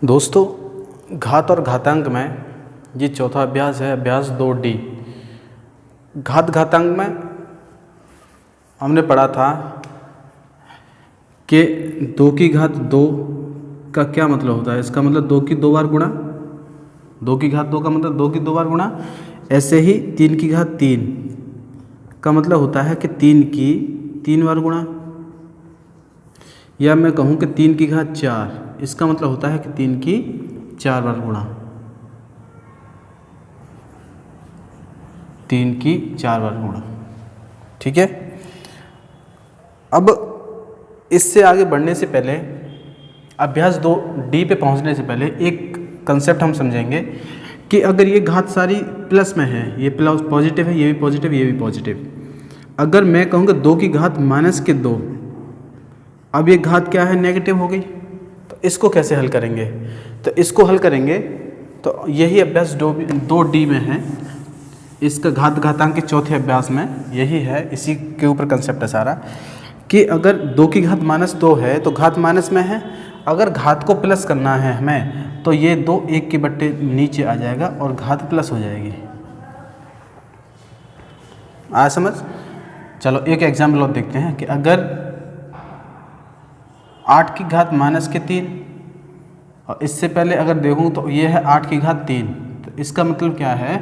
दोस्तों, घात और घातांक में ये चौथा अभ्यास है, अभ्यास 2D। घात घातांक में हमने पढ़ा था कि 2 की घात 2 का क्या मतलब होता है। इसका मतलब 2 की 2 बार गुणा, 2 की घात 2 का मतलब 2 की 2 बार गुणा। ऐसे ही 3 की घात 3 का मतलब होता है कि 3 की 3 बार गुणा, या मैं कहूँ कि 3 की घात 4, इसका मतलब होता है कि 3 की 4 बार गुणा, 3 की 4 बार गुणा। ठीक है। अब इससे आगे बढ़ने से पहले, अभ्यास 2D पे पहुंचने से पहले एक कंसेप्ट हम समझेंगे कि अगर ये घात सारी प्लस में है, ये प्लस पॉजिटिव है, ये भी पॉजिटिव, ये भी पॉजिटिव। अगर मैं कहूँगा 2 की घात माइनस के 2, अब ये घात क्या है, नेगेटिव हो गई। तो इसको कैसे हल करेंगे? तो इसको हल करेंगे तो यही अभ्यास 2D में है, इसका घात घातांक के चौथे अभ्यास में यही है। इसी के ऊपर कंसेप्ट है सारा कि अगर 2 की घात माइनस 2 है तो घात माइनस में है, अगर घात को प्लस करना है हमें तो ये 2 1 के बट्टे नीचे आ जाएगा और घात प्लस हो जाएगी। आया समझ? चलो एक एग्जाम्पल और देखते हैं कि अगर 8 की घात माइनस के 3, और इससे पहले अगर देखूँ तो ये है 8 की घात 3, तो इसका मतलब क्या है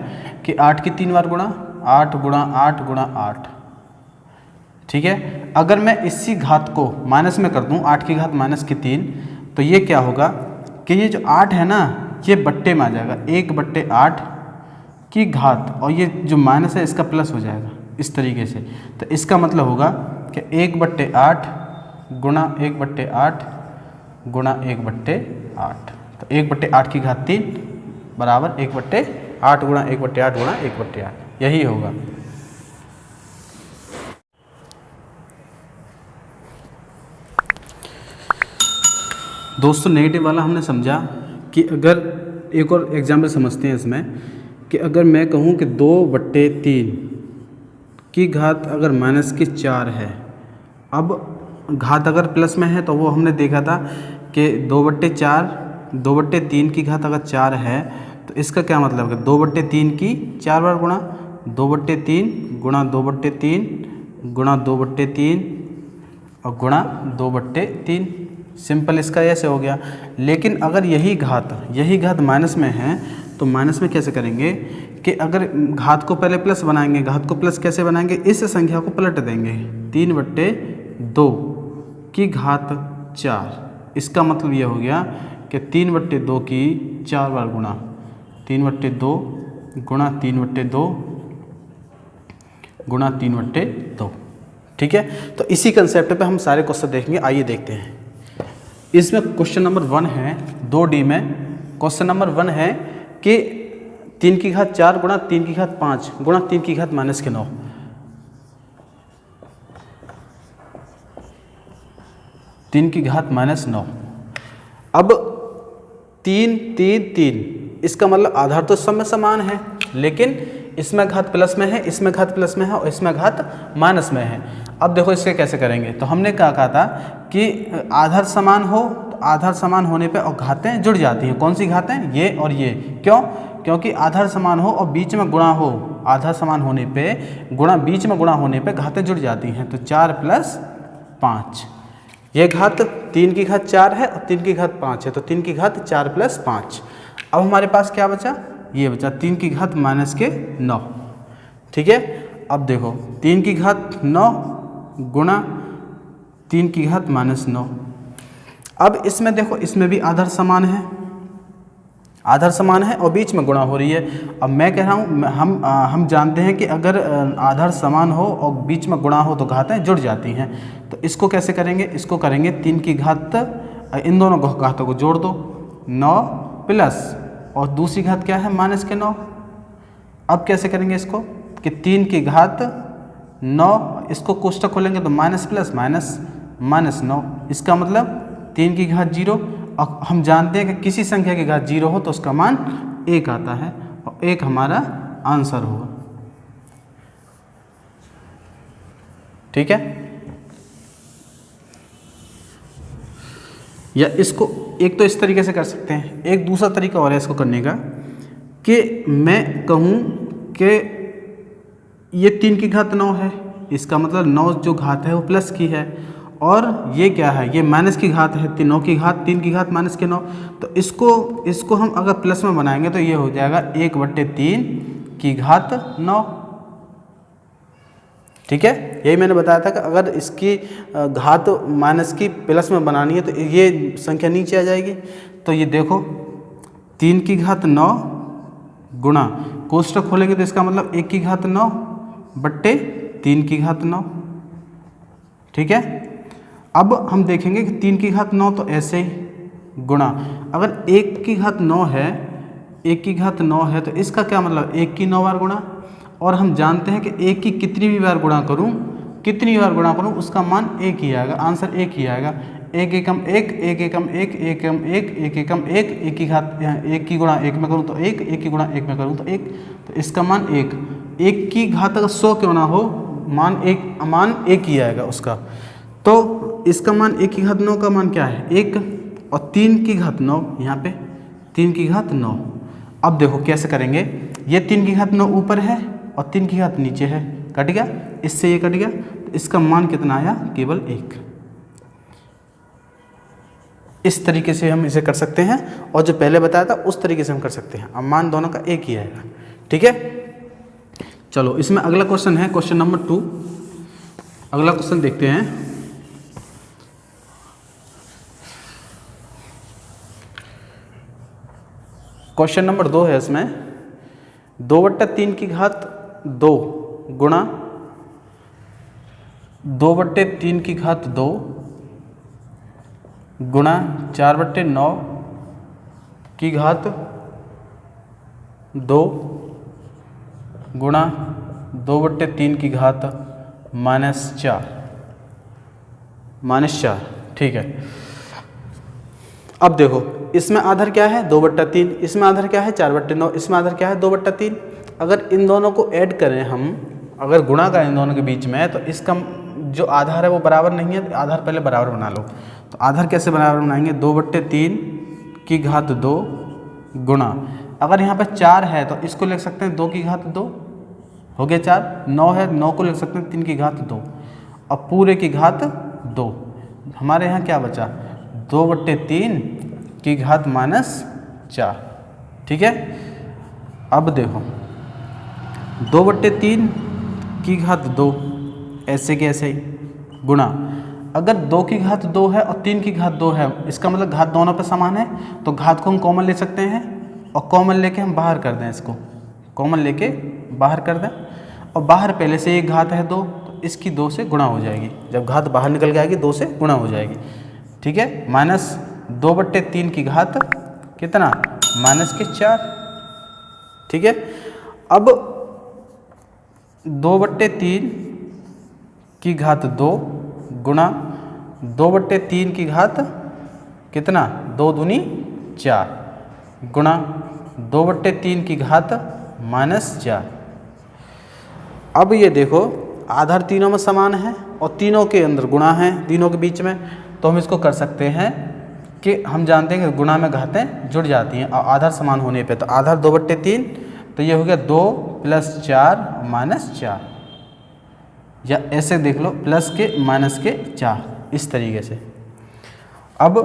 कि 8 की 3 बार गुणा, 8 गुणा 8 गुणा 8। ठीक है। अगर मैं इसी घात को माइनस में कर दूं, 8 की घात माइनस की 3, तो ये क्या होगा कि ये जो 8 है ना, ये बट्टे में आ जाएगा, 1/8 की घात, और ये जो माइनस है इसका प्लस हो जाएगा इस तरीके से। तो इसका मतलब होगा कि 1/8 गुणा 1/8 गुणा 1/8। तो 1/8 की घात 3 बराबर 1/8 गुणा 1/8 गुणा 1/8, यही होगा। दोस्तों, नेगेटिव वाला हमने समझा कि अगर एक और एग्जाम्पल समझते हैं इसमें कि अगर मैं कहूँ कि 2/3 की घात अगर माइनस की 4 है, अब घात अगर प्लस में है तो वो हमने देखा था कि 2/4, 2/3 की घात अगर 4 है तो इसका क्या मतलब है, 2/3 की 4 बार गुणा, 2/3 गुणा 2/3 गुणा 2/3 और गुणा 2/3। सिंपल इसका ऐसे हो गया। लेकिन अगर यही घात माइनस में है तो माइनस में कैसे करेंगे कि अगर घात को पहले प्लस बनाएंगे, घात को प्लस कैसे बनाएंगे, इस संख्या को पलट देंगे, 3/2 की घात 4। इसका मतलब ये हो गया कि 3/2 की 4 बार गुणा, 3/2 गुणा 3/2 गुणा 3/2। ठीक है। तो इसी कंसेप्ट पे हम सारे क्वेश्चन देखेंगे। आइए देखते हैं। इसमें क्वेश्चन नंबर 1 है 2D में। क्वेश्चन नंबर 1 है कि 3 की घात 4 गुणा 3 की घात 5 गुणा 3 की घात माइनस के 9। 3 की घात माइनस 9। अब 3 3 3, इसका मतलब आधार तो सब में समान है, लेकिन इसमें घात प्लस में है, इसमें घात प्लस में है और इसमें घात माइनस में है। अब देखो इसके कैसे करेंगे। तो हमने क्या कहा था कि आधार समान हो तो आधार समान होने पे और घातें जुड़ जाती हैं। कौन सी घातें? ये और ये। क्यों? क्योंकि आधार समान हो और बीच में गुणा हो, आधार समान होने पे गुणा, बीच में गुणा होने पे घातें जुड़ जाती हैं। तो 4 + 5, ये घात 3 की घात 4 है और 3 की घात 5 है, तो 3 की घात 4 + 5। अब हमारे पास क्या बचा? ये बचा 3 की घात माइनस के 9। ठीक है। अब देखो 3 की घात 9 गुणा 3 की घात माइनस 9। अब इसमें देखो, इसमें भी आधार समान है, आधार समान है और बीच में गुणा हो रही है। अब मैं कह रहा हूँ, हम जानते हैं कि अगर आधार समान हो और बीच में गुणा हो तो घातें जुड़ जाती हैं। तो इसको कैसे करेंगे? इसको करेंगे 3 की घात, इन दोनों घातों को जोड़ दो, 9 प्लस, और दूसरी घात क्या है, माइनस के 9। अब कैसे करेंगे इसको कि 3 की घात 9, इसको कोष्टक खोलेंगे तो माइनस प्लस माइनस माइनस 9। इसका मतलब 3 की घात 0, और हम जानते हैं कि किसी संख्या की घात 0 हो तो उसका मान 1 आता है, और 1 हमारा आंसर होगा। ठीक है। या इसको एक तो इस तरीके से कर सकते हैं, एक दूसरा तरीका और है इसको करने का कि मैं कहूँ कि ये 3 की घात 9 है, इसका मतलब 9 जो घात है वो प्लस की है, और ये क्या है, ये माइनस की घात है, 9 की घात 3 की घात माइनस के 9। तो इसको हम अगर प्लस में बनाएंगे तो ये हो जाएगा 1/3 की घात 9। ठीक है, यही मैंने बताया था कि अगर इसकी घात माइनस की प्लस में बनानी है तो ये संख्या नीचे आ जाएगी। तो ये देखो 3 की घात 9 गुणा, कोष्टक खोलेंगे तो इसका मतलब 1 की घात 9 बट्टे 3 की घात 9। ठीक है, अब हम देखेंगे कि 3 की घात 9 तो ऐसे ही गुणा, अगर 1 की घात 9 है, 1 की घात 9 है तो इसका क्या मतलब 1 की 9 बार गुणा, और हम जानते हैं कि 1 की कितनी भी बार गुणा करूं, कितनी बार गुणा करूं उसका मान 1 ही आएगा, आंसर 1 ही आएगा। 1 एकम 1, 1 एकम 1, 1 एकम 1, 1 एकम 1, 1 की घात 1 की गुणा 1 में करूं तो 1, 1 की गुणा 1 में करूं तो 1, तो इसका मान 1। 1 की घात अगर 100 क्यों ना हो, मान 1 ही आएगा उसका। तो इसका मान 1 की घात 9 का मान क्या है 1, और 3 की घात 9 यहाँ पे 3 की घात 9। अब देखो कैसे करेंगे, ये 3 की घात 9 ऊपर है और 3 की घात नीचे है, कट गया, इससे ये कट गया, तो इसका मान कितना आया केवल 1। इस तरीके से हम इसे कर सकते हैं, और जो पहले बताया था उस तरीके से हम कर सकते हैं। अब मान दोनों का 1 ही आएगा। ठीक है, चलो इसमें अगला क्वेश्चन है क्वेश्चन नंबर 2। अगला क्वेश्चन देखते हैं। क्वेश्चन नंबर 2 है, इसमें 2/3 की घात 2 गुणा 2/3 की घात 2 गुणा 4/9 की घात 2 गुणा 2/3 की घात -4। ठीक है, अब देखो इसमें आधार क्या है 2/3, इसमें आधार क्या है 4/9, इसमें आधार क्या है 2/3। अगर इन दोनों को ऐड करें हम, अगर गुणा करें इन दोनों के बीच में, तो इसका जो आधार है वो बराबर नहीं है, तो आधार पहले बराबर बना लो। तो आधार कैसे बराबर बनाएंगे, 2/3 की घात 2 गुणा, अगर यहाँ पे 4 है तो इसको लिख सकते हैं 2 की घात 2, हो गया 4। 9 है, 9 को लिख सकते हैं 3 की घात 2, अब पूरे की घात 2। हमारे यहाँ क्या बचा 2/3 की घात -4। ठीक है, अब देखो 2/3 की घात 2 ऐसे के ऐसे ही गुणा, अगर 2 की घात 2 है और 3 की घात 2 है, इसका मतलब घात दोनों पे समान है, तो घात को हम कॉमन ले सकते हैं, और कॉमन लेके हम बाहर कर दें, इसको कॉमन लेके बाहर कर दें, और बाहर पहले से एक घात है 2, तो इसकी 2 से गुणा हो जाएगी, जब घात बाहर निकल के आएगी 2 से गुणा हो जाएगी। ठीक है, -2/3 की घात कितना -4। ठीक है, अब 2/3 की घात 2 गुणा 2/3 की घात कितना 2 दूनी 4 गुणा 2/3 की घात -4। अब ये देखो आधार तीनों में समान है और तीनों के अंदर गुणा है, तीनों के बीच में, तो हम इसको कर सकते हैं कि हम जानते हैं कि गुणा में घातें जुड़ जाती हैं और आधार समान होने पे, तो आधार 2/3, तो ये हो गया 2 + 4 -4, या ऐसे देख लो प्लस के माइनस के 4, इस तरीके से। अब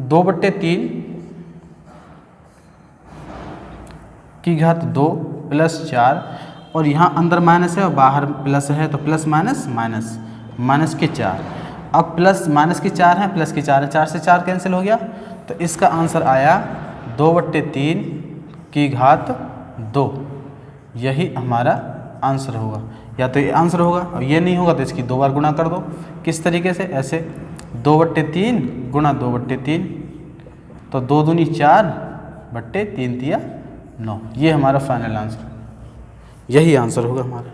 2/3 की घात 2 + 4, और यहाँ अंदर माइनस है और बाहर प्लस है, तो प्लस माइनस माइनस माइनस के 4। अब प्लस माइनस के 4 है, प्लस के 4 है, 4 से 4 कैंसिल हो गया, तो इसका आंसर आया 2/3 की घात 2। यही हमारा आंसर होगा, या तो ये आंसर होगा, और ये नहीं होगा तो इसकी 2 बार गुणा कर दो। किस तरीके से, ऐसे 2/3 गुणा 2/3, तो 2 दूनी 4 बट्टे 3 तिया 9, ये हमारा फाइनल आंसर, यही आंसर होगा हमारा।